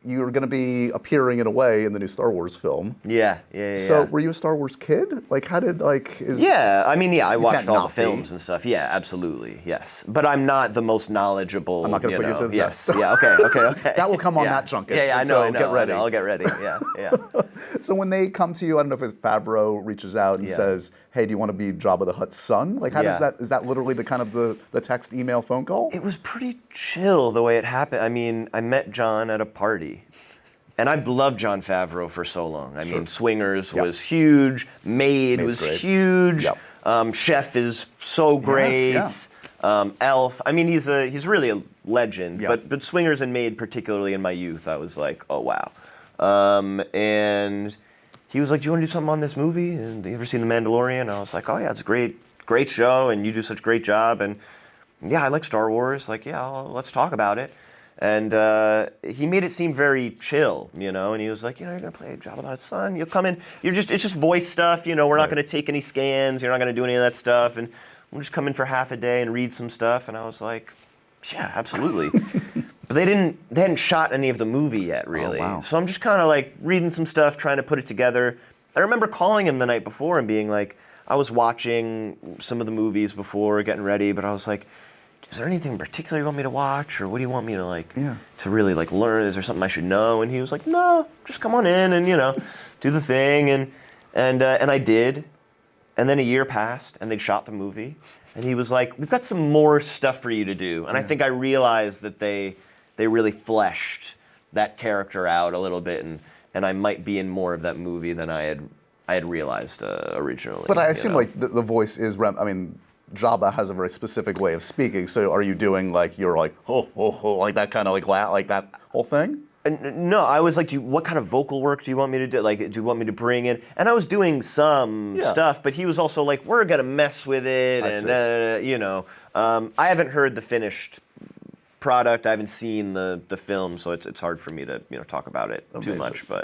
you're going to be appearing in a way in the new Star Wars film. Yeah. So were you a Star Wars kid? Like, how did Yeah, I mean, I watched all the not be. films and stuff. Yeah, absolutely, yes. But I'm not the most knowledgeable. I'm not going to put you to the Yes. test. Yeah. Okay. That will come on that junket. Yeah. I know. Get ready. I'll get ready. Yeah. So when they come to you, I don't know if it's Favreau reaches out and says, "Hey, do you want to be Jabba the Hutt's son?" Like, how does that? Is that literally the kind of the text, email, phone call? It was pretty chill the way it happened. I mean, I met John at a party. And I've loved Jon Favreau for so long. I mean, Swingers was huge. Maid was great. huge. Yep. Chef is so great. Yes, Elf. I mean, he's really a legend. Yep. But Swingers and Maid, particularly in my youth, I was like, oh wow. And he was like, do you want to do something on this movie? And you ever seen The Mandalorian? I was like, oh yeah, it's a great show, and you do such a great job. And yeah, I like Star Wars. Like, yeah, let's talk about it. And he made it seem very chill, and he was like, you're gonna play Jabba the Hutt's son. You'll come in. It's just voice stuff. We're not gonna take any scans. You're not gonna do any of that stuff. And we'll just come in for half a day and read some stuff. And I was like, yeah, absolutely. But they hadn't shot any of the movie yet, really. Oh, wow. So I'm just kind of like reading some stuff, trying to put it together. I remember calling him the night before and being like, I was watching some of the movies before, getting ready, but I was like, is there anything in particular you want me to watch, or what do you want me to to really learn? Is there something I should know? And he was like, no, just come on in and do the thing, and I did, and then a year passed, and they'd shot the movie, and he was like, we've got some more stuff for you to do, and I think I realized that they really fleshed that character out a little bit, and I might be in more of that movie than I had realized originally. But I assume the voice is. Jabba has a very specific way of speaking. So are you doing you're like ho ho ho like that kind of like that whole thing? No, I was like, what kind of vocal work do you want me to do? Like, do you want me to bring in? And I was doing some stuff, but he was also like, we're gonna mess with it, I haven't heard the finished product. I haven't seen the film, so it's hard for me to talk about it too much. But